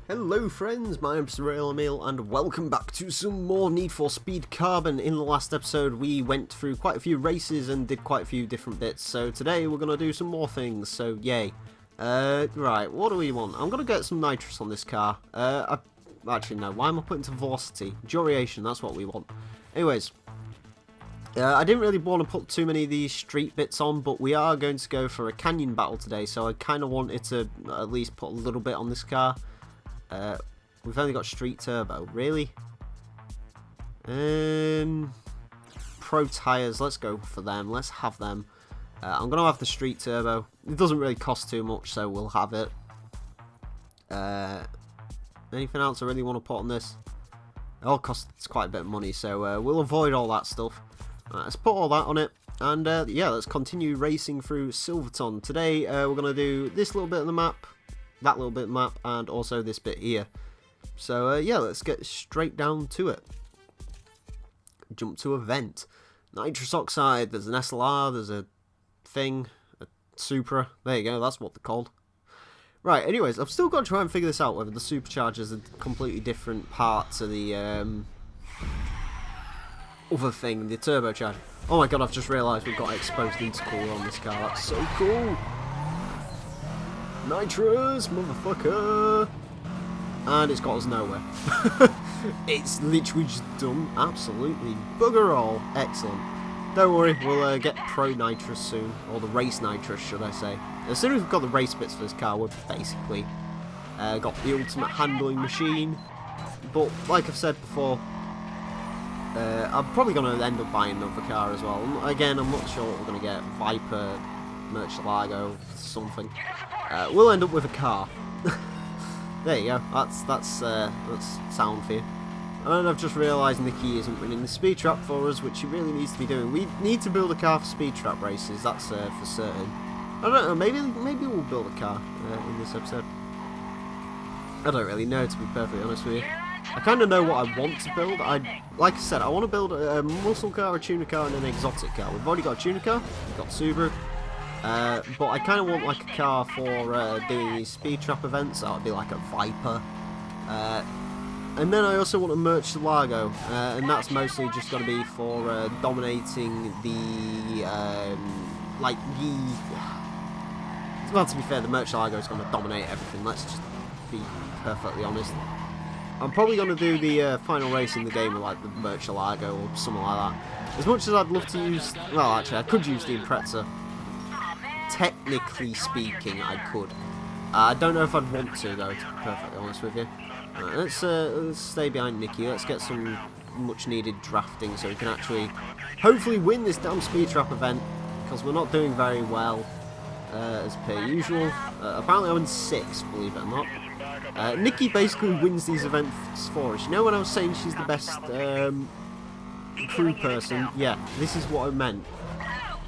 Hello friends, my name's Emile and welcome back to some more Need for Speed Carbon. In the last episode we went through quite a fefew races and did quite a few different bits, so today we're going to do some more things, so yay. Right, what do we want? I'm going to get some nitrous on this car. Actually no, why am I putting to velocity? Duration, that's what we want. Anyways, I didn't really want to put too many of these street bits on, but we are going to go for a canyon battle today, so I kind of wanted to at least put a little bit on this car. We've only got street turbo, really? Pro tires, let's go for them, let's have them. I'm going to have the street turbo. It doesn't really cost too much, so we'll have it. Anything else I really want to put on this? It all costs quite a bit of money, so we'll avoid all that stuff. Let's put all that on it, and yeah, let's continue racing through Silverton. Today we're going to do this little bit of the map, that little bit of the map, and also this bit here. So yeah, let's get straight down to it. Jump to event. Nitrous oxide, there's an SLR, there's a thing, a Supra, there you go, that's what they're called. Right, anyways, I've still got to try and figure this out, whether the superchargers are completely different parts of the other thing, the turbocharger. Oh my god, I've just realised we've got exposed intercooler on this car, that's so cool! Nitrous, motherfucker! And it's got us nowhere. It's literally just done absolutely bugger all. Excellent. Don't worry, we'll get pro nitrous soon, or the race nitrous, should I say. As soon as we've got the race bits for this car, we've basically got the ultimate handling machine. But like I've said before, I'm probably going to end up buying another car as well. Again, I'm not sure what we're going to get. Viper, Murcielago, something. We'll end up with a car. There you go. That's sound for you. And I've just realised Nicky isn't winning the speed trap for us, which he really needs to be doing. We need to build a car for speed trap races. That's for certain. I don't know. Maybe we'll build a car in this episode. I don't really know, to be perfectly honest with you. I kind of know what I want to build. Like I said, I want to build a muscle car, a tuner car, and an exotic car. We've already got a tuner car. We've got Subaru. But I kind of want like a car for doing these speed trap events. That would be like a Viper. And then I also want a Murcielago, and that's mostly just going to be for dominating the well, to be fair, the Murcielago is going to dominate everything. Let's just be perfectly honest. I'm probably going to do the final race in the game with like the Murcielago or something like that. As much as I'd love to use, well, actually, I could use the Impreza. Technically speaking, I could. I don't know if I'd want to, though, to be perfectly honest with you. Right, let's stay behind Nicky. Let's get some much-needed drafting so we can actually, hopefully, win this damn speed trap event, because we're not doing very well, as per usual. Apparently I'm in 6th, believe it or not. Nicky basically wins these events for us. You know when I was saying she's the best crew person? Yeah, this is what I meant.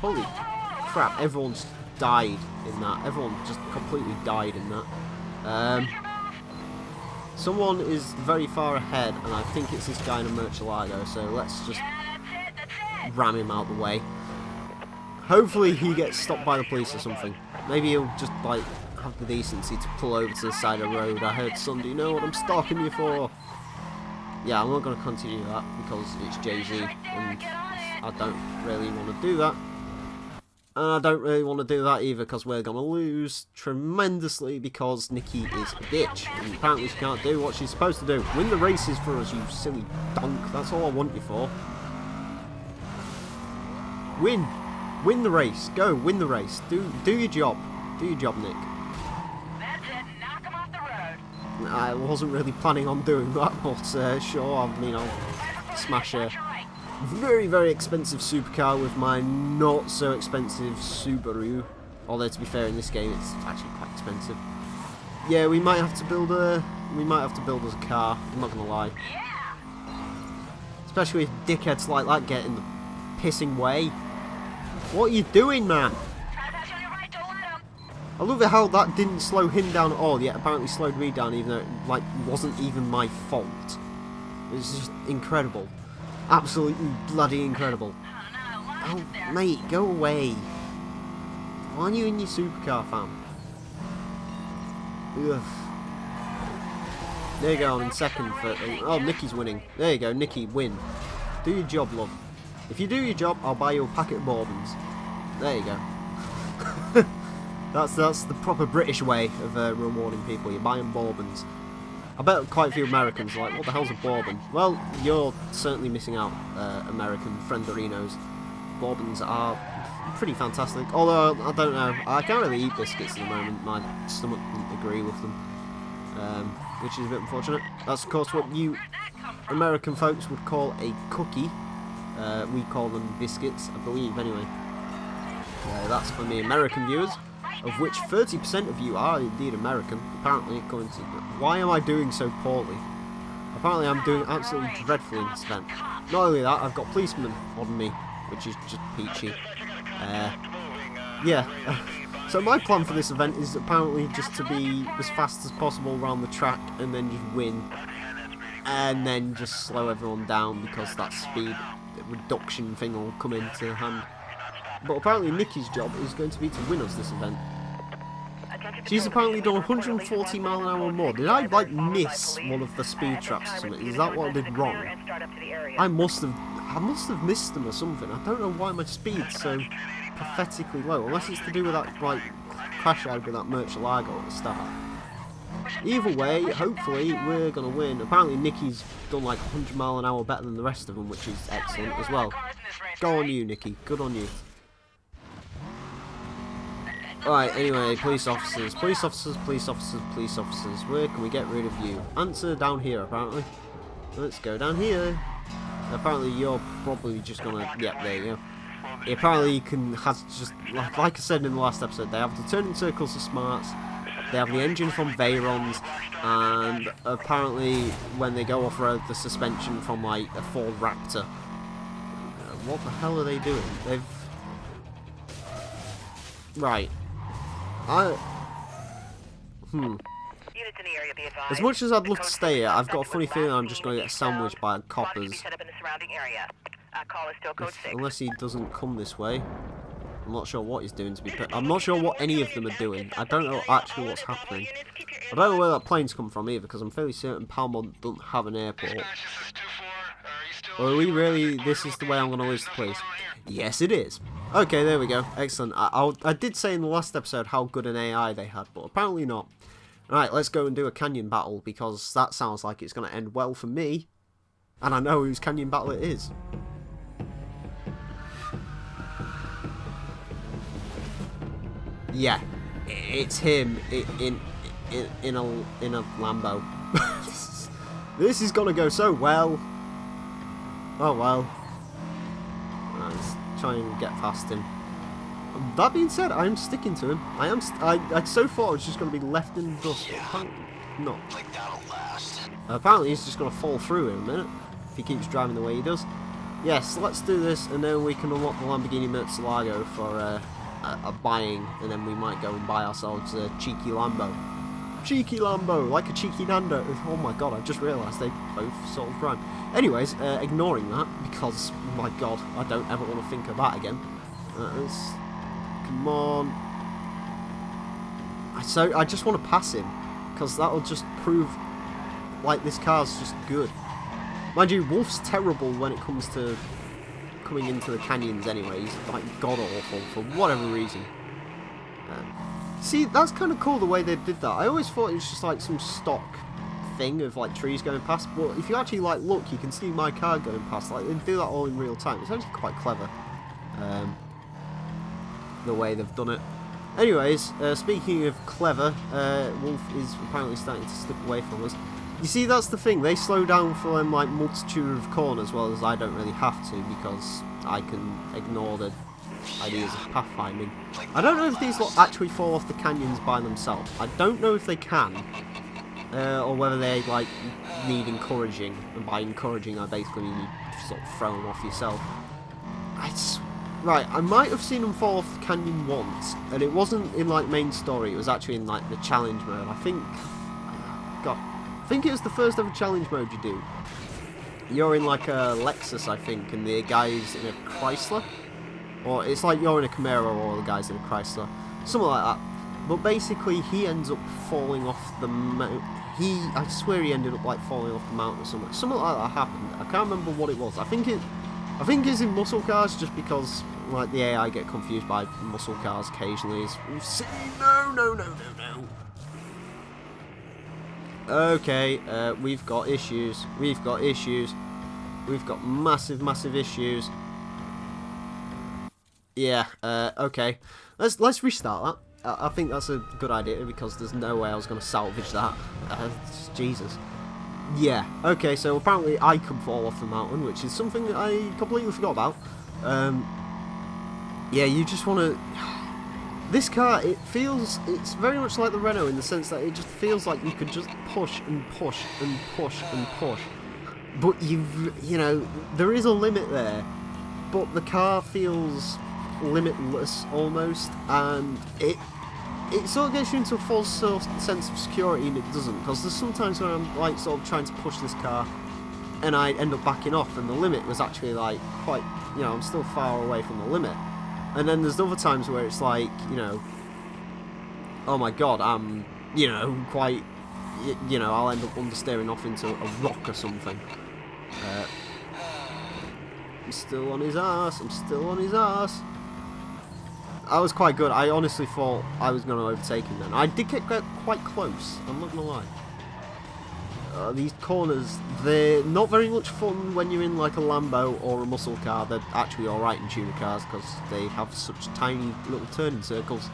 Holy crap, everyone's died in that. Everyone just completely died in that. Someone is very far ahead, and I think it's this guy in a Murcielago, so let's just ram him out the way. Hopefully he gets stopped by the police or something. Maybe he'll just, like, have the decency to pull over to the side of the road. I heard, son, do you know what I'm stalking you for? Yeah, I'm not going to continue that, because it's Jay-Z, and I don't really want to do that. And I don't really want to do that either, because we're going to lose tremendously, because Nicky is a bitch. And apparently she can't do what she's supposed to do. Win the races for us, you silly donk. That's all I want you for. Win. Win the race. Go, win the race. Do your job. Do your job, Nick. That's it. Knock him off the road. I wasn't really planning on doing that, but sure, I mean, I'll smash a very, very expensive supercar with my not so expensive Subaru. Although to be fair, in this game it's actually quite expensive. Yeah, we might have to build us a car. I'm not gonna lie. Especially if dickheads like that get in the pissing way. What are you doing, man? I love it how that didn't slow him down at all, yet apparently slowed me down, even though it like wasn't even my fault. It was just incredible. Absolutely bloody incredible. Oh, mate, go away. Why aren't you in your supercar, fam? Ugh. There you go, I'm in second for... Oh, Nikki's winning. There you go, Nikki, win. Do your job, love. If you do your job, I'll buy you a packet of bourbons. There you go. That's the proper British way of rewarding people. You buy them bourbons. I bet quite a few Americans are like, what the hell's a bourbon? Well, you're certainly missing out, American frienderinos. Bourbons are pretty fantastic. Although, I don't know, I can't really eat biscuits at the moment. My stomach doesn't agree with them. Which is a bit unfortunate. That's of course what you American folks would call a cookie. We call them biscuits, I believe, anyway. That's for the American viewers, of which 30% of you are indeed American, apparently, according to... Why am I doing so poorly? Apparently I'm doing absolutely dreadfully in this event. Not only that, I've got policemen on me, which is just peachy. Yeah. So my plan for this event is apparently just to be as fast as possible around the track and then just win. And then just slow everyone down because that speed reduction thing will come into hand. But apparently Nikki's job is going to be to win us this event. She's apparently done 140 mile an hour or more. Did I like miss one of the speed traps or something? Is that what I did wrong? I must have missed them or something. I don't know why my speed's so pathetically low, unless it's to do with that like crash I had with that Murcielago at the start. Either way, hopefully we're gonna win. Apparently Nikki's done like 100 mile an hour better than the rest of them, which is excellent as well. Go on you, Nikki. Good on you. Alright, anyway, police officers, police officers, police officers, police officers. Where can we get rid of you? Answer down here, apparently. Let's go down here. Apparently you're probably just gonna... Yep, there you go. Apparently you can have just... Like I said in the last episode, they have the turning circles of smarts. They have the engine from Veyrons. And apparently when they go off-road, the suspension from like a Ford Raptor. What the hell are they doing? They've... Right. As much as I'd love to stay here, I've got a funny feeling I'm just going to get sandwiched by coppers. Unless he doesn't come this way. I'm not sure what he's doing to be I'm not sure what any of them are doing. I don't know actually what's happening. I don't know where that plane's come from either, because I'm fairly certain Palmont doesn't have an airport. Or are we really... This is the way I'm going to lose the police? Yes, it is. Okay, there we go. Excellent. I did say in the last episode how good an AI they had, but apparently not. Right, let's go and do a canyon battle, because that sounds like it's going to end well for me. And I know whose canyon battle it is. Yeah, it's him in a Lambo. This is going to go so well. Oh well. Let's try and get past him. That being said, I'm sticking to him. I so far it's just going to be left in the dust. Yeah, not. Like that'll last. Apparently he's just going to fall through in a minute if he keeps driving the way he does. Yes, let's do this, and then we can unlock the Lamborghini Murcielago for a buying, and then we might go and buy ourselves a cheeky Lambo. Cheeky Lambo, like a cheeky Nando. Oh my god, I just realised they both sort of rhyme. Anyways, ignoring that, because, my god, I don't ever want to think of that again. Come on. I just want to pass him, because that'll just prove, like, this car's just good. Mind you, Wolf's terrible when it comes to coming into the canyons anyway. He's, like, god-awful for whatever reason. See, that's kind of cool the way they did that. I always thought it was just, like, some stock thing of, like, trees going past, but if you actually, like, look, you can see my car going past. Like, they do that all in real time. It's actually quite clever, the way they've done it. Anyways, speaking of clever, Wolf is apparently starting to slip away from us. You see, that's the thing. They slow down for them, like, multitude of corners, whereas I don't really have to, because I can ignore the ideas of pathfinding. I don't know if these lot actually fall off the canyons by themselves. I don't know if they can, or whether they, like, need encouraging. And by encouraging, I basically mean you sort of throw them off yourself. Right, I might have seen them fall off the canyon once, and it wasn't in, like, main story. It was actually in, like, the challenge mode. I think it was the first ever challenge mode you do. You're in, like, a Lexus, I think, and the guy's in a Chrysler. Or it's like you're in a Camaro or the guy's in a Chrysler. Something like that. But basically, he ends up falling off the mountain. I swear he ended up like falling off the mountain or something. Something like that happened. I can't remember what it was. I think it's in muscle cars, just because like the AI get confused by muscle cars occasionally. As we've seen. No. Okay, we've got issues. We've got massive issues. Yeah. Okay. Let's restart that. I think that's a good idea because there's no way I was going to salvage that. Jesus. Yeah. Okay. So apparently I can fall off the mountain, which is something that I completely forgot about. Yeah. You just want to. This car, it's very much like the Renault in the sense that it just feels like you could just push and push and push and push. But you know, there is a limit there. But the car feels limitless almost, and it sort of gets you into a false sense of security, and it doesn't, because there's sometimes when I'm like sort of trying to push this car and I end up backing off, and the limit was actually like quite, you know, I'm still far away from the limit. And then there's other times where it's like, you know, oh my god, I'm, you know, quite, you know, I'll end up understeering off into a rock or something. I'm still on his ass, I was quite good. I honestly thought I was going to overtake him then. I did get quite close, I'm not going to lie. These corners, they're not very much fun when you're in like a Lambo or a muscle car. They're actually alright in tuner cars because they have such tiny little turning circles,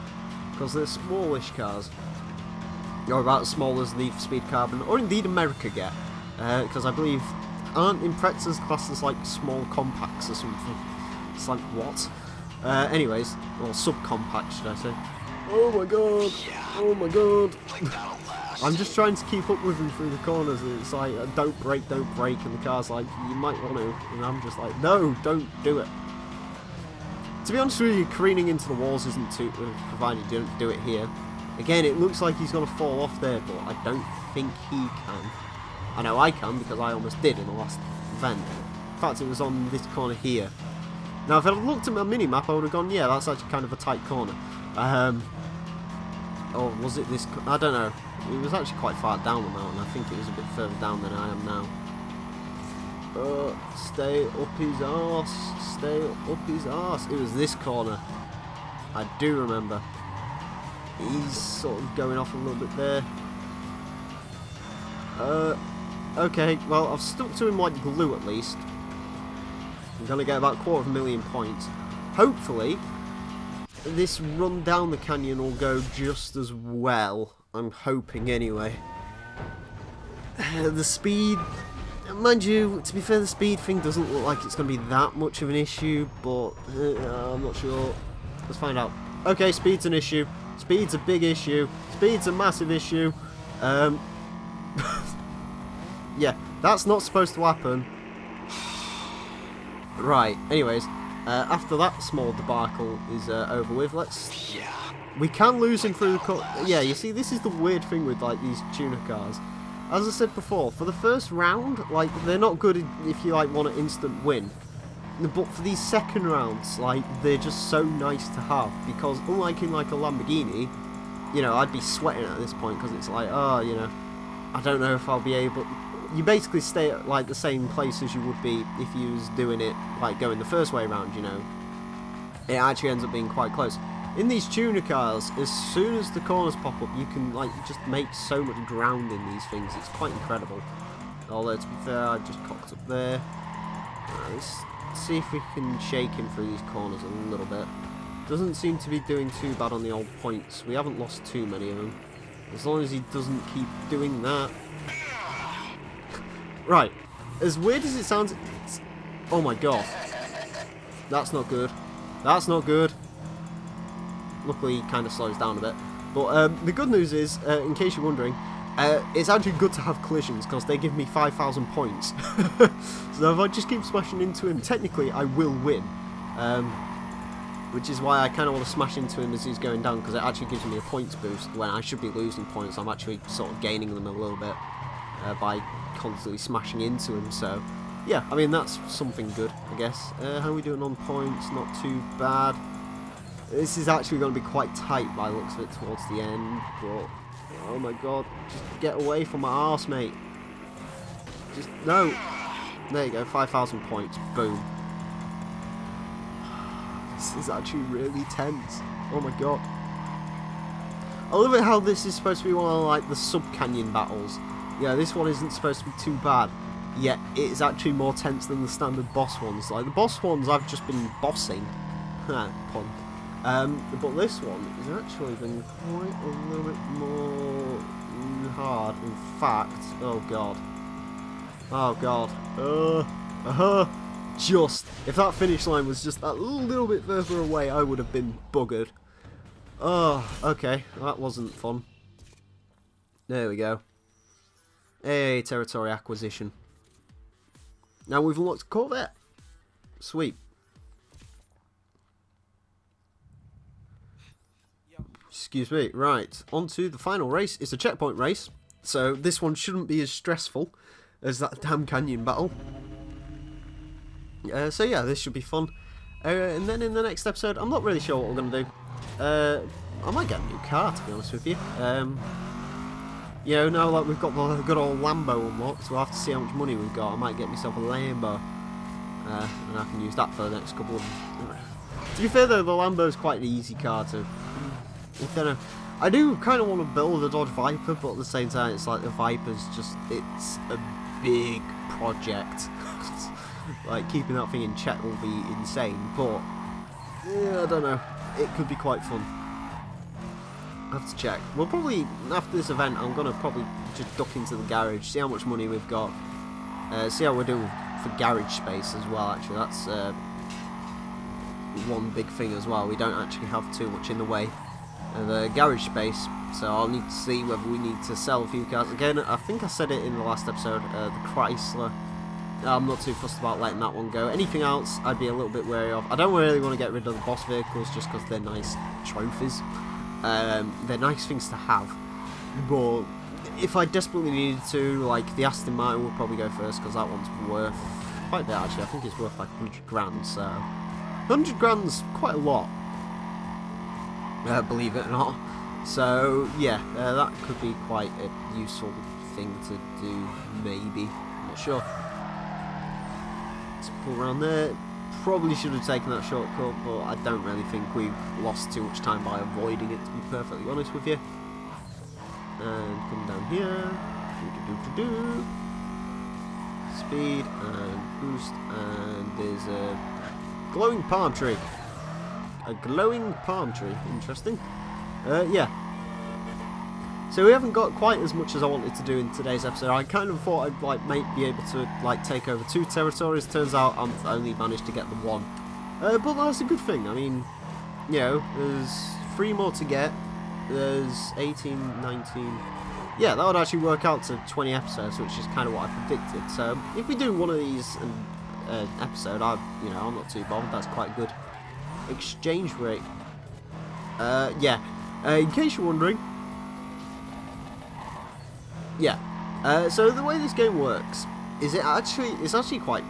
because they're smallish cars. Or about as small as Need for Speed Carbon, or indeed America get. Because I believe, aren't Imprezas classed as like small compacts or something? It's like, what? Anyways, or subcompact should I say. Oh my god, I'm just trying to keep up with him through the corners, and it's like, don't brake, and the car's like, you might want to, and I'm just like, no, don't do it. To be honest with you, careening into the walls isn't too, provided you don't do it here. Again, it looks like he's going to fall off there, but I don't think he can. I know I can, because I almost did in the last event. In fact, it was on this corner here. Now, if I'd looked at my mini-map, I would have gone, yeah, that's actually kind of a tight corner. Or was it this? I don't know. It was actually quite far down the mountain. I think it was a bit further down than I am now. Stay up his arse. It was this corner. I do remember. He's sort of going off a little bit there. Okay, well, I've stuck to him like glue at least. I'm going to get about 250,000 points. Hopefully, this run down the canyon will go just as well. I'm hoping anyway. The speed, mind you, to be fair, the speed thing doesn't look like it's going to be that much of an issue, but I'm not sure. Let's find out. Okay, speed's an issue. Speed's a big issue. Speed's a massive issue. Yeah, that's not supposed to happen. Right, anyways, after that small debacle is over with, we can lose him through the yeah, you see, this is the weird thing with like these tuner cars. As I said before, for the first round, like, they're not good if you like want an instant win. But for these second rounds, like, they're just so nice to have, because unlike in like a Lamborghini, you know, I'd be sweating at this point because it's like, oh, you know, I don't know if I'll be able. You basically stay at like the same place as you would be if you was doing it like going the first way round, you know. It actually ends up being quite close. In these tuner cars, as soon as the corners pop up, you can like just make so much ground in these things. It's quite incredible. Although to be fair, I just cocked up there. Let's see if we can shake him through these corners a little bit. Doesn't seem to be doing too bad on the old points. We haven't lost too many of them. As long as he doesn't keep doing that. Right. As weird as it sounds, oh my god. That's not good. That's not good. Luckily, he kind of slows down a bit. But the good news is, in case you're wondering, it's actually good to have collisions because they give me 5,000 points. So if I just keep smashing into him, technically I will win. Which is why I kind of want to smash into him as he's going down, because it actually gives me a points boost when I should be losing points. I'm actually sort of gaining them a little bit by constantly smashing into him. So yeah, I mean, that's something good, I guess. How are we doing on points? Not too bad. This is actually going to be quite tight by the looks of it towards the end, but oh my god, just get away from my arse, mate. Just, no. There you go, 5,000 points, boom. This is actually really tense. Oh my god. I love it how this is supposed to be one of like the sub-canyon battles. Yeah, this one isn't supposed to be too bad, yet it's actually more tense than the standard boss ones. Like the boss ones I've just been bossing. Pun. But this one has actually been quite a little bit more hard. In fact, oh god. Oh god. Just, if that finish line was just that little bit further away, I would have been buggered. Oh, okay. That wasn't fun. There we go. Hey, territory acquisition. Now we've unlocked Corvette. Sweet. Excuse me. Right, on to the final race. It's a checkpoint race, so this one shouldn't be as stressful as that damn canyon battle. So yeah, this should be fun. And then in the next episode, I'm not really sure what we're going to do. I might get a new car, to be honest with you. You know, now like we've got the good old Lambo unlocked, so we'll have to see how much money we've got. I might get myself a Lambo. And I can use that for the next couple of... To be fair though, the Lambo's quite an easy car to... I do kind of want to build a Dodge Viper, but at the same time it's like the Viper's just... It's a big project. Like keeping that thing in check will be insane, but... Yeah, I don't know. It could be quite fun. I have to check. We'll probably, after this event, I'm going to probably just duck into the garage, see how much money we've got, see how we're doing for garage space as well, actually. That's one big thing as well. We don't actually have too much in the way of garage space, so I'll need to see whether we need to sell a few cars. Again, I think I said it in the last episode, the Chrysler. I'm not too fussed about letting that one go. Anything else, I'd be a little bit wary of. I don't really want to get rid of the boss vehicles just because they're nice trophies. They're nice things to have. But if I desperately needed to, like the Aston Martin would probably go first because that one's worth quite a bit actually. I think it's worth like 100 grand, so 100 grand's quite a lot. Believe it or not. So yeah, that could be quite a useful thing to do, maybe. I'm not sure. Let's pull around there. Probably should have taken that shortcut, but I don't really think we've lost too much time by avoiding it, to be perfectly honest with you. And come down here. Speed and boost, and there's a glowing palm tree. A glowing palm tree, interesting. Yeah. So we haven't got quite as much as I wanted to do in today's episode. I kind of thought I'd like be able to like take over 2 territories. Turns out I've only managed to get the 1. But that's a good thing. I mean, you know, there's 3 more to get. There's 18, 19. Yeah, that would actually work out to 20 episodes, which is kind of what I predicted. So if we do one of these episode, I'm not too bothered. That's quite good. Exchange rate. Yeah. In case you're wondering. Yeah, so the way this game works is it's actually quite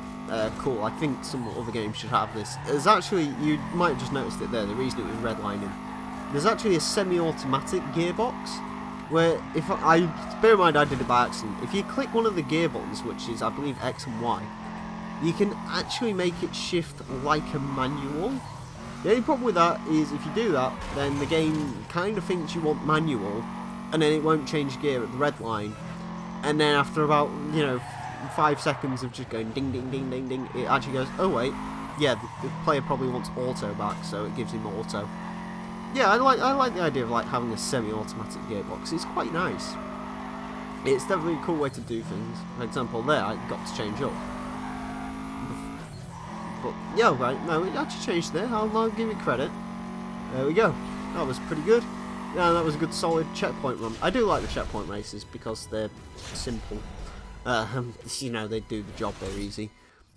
cool. I think some other games should have this. There's actually, you might have just noticed it there, the reason it was redlining. There's actually a semi-automatic gearbox, where if bear in mind I did it by accident, if you click one of the gear buttons, which is I believe X and Y, you can actually make it shift like a manual. The only problem with that is if you do that, then the game kind of thinks you want manual, and then it won't change gear at the red line, and then after about 5 seconds of just going ding ding ding ding ding, it actually goes, oh wait, yeah, the player probably wants auto back, so it gives him auto. Yeah, I like the idea of like having a semi-automatic gearbox. It's quite nice. It's definitely a cool way to do things. For example, there I got to change up, but yeah, right, no, it actually changed there. I'll give it credit. There we go. That was pretty good. Yeah, that was a good solid checkpoint run. I do like the checkpoint races because they're simple. They do the job, they're easy.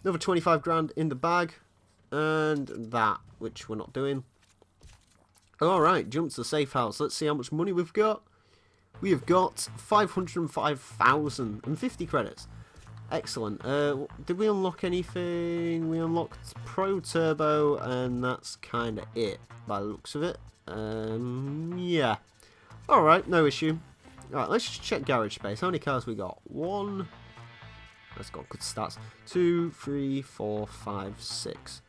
Another 25 grand in the bag. And that, which we're not doing. Alright, jump to the safe house. Let's see how much money we've got. We have got 505,050 credits. Excellent. Did we unlock anything? We unlocked Pro Turbo, and that's kind of it by the looks of it. Yeah. Alright, no issue. Alright, let's just check garage space. How many cars we got? 1. That's got good stats. 2, 3, 4, 5, 6.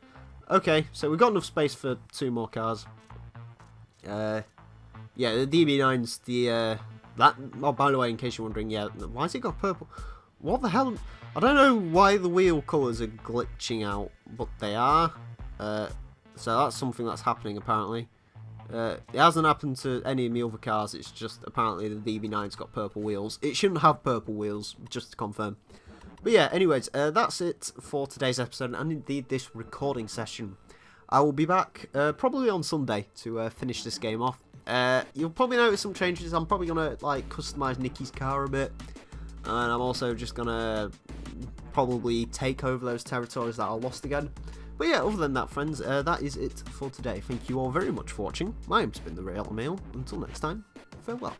Okay, so we've got enough space for 2 more cars. Yeah, the DB9's the, that, oh, by the way, in case you're wondering, yeah, why has it got purple? What the hell? I don't know why the wheel colours are glitching out, but they are. So that's something that's happening, apparently. It hasn't happened to any of the other cars, it's just apparently the DB9's got purple wheels. It shouldn't have purple wheels, just to confirm. But yeah, anyways, that's it for today's episode, and indeed this recording session. I will be back probably on Sunday to finish this game off. You'll probably notice some changes. I'm probably going to like customise Nikki's car a bit. And I'm also just going to probably take over those territories that I lost again. But yeah, other than that, friends, that is it for today. Thank you all very much for watching. My name's been The Real Emile. Until next time, farewell.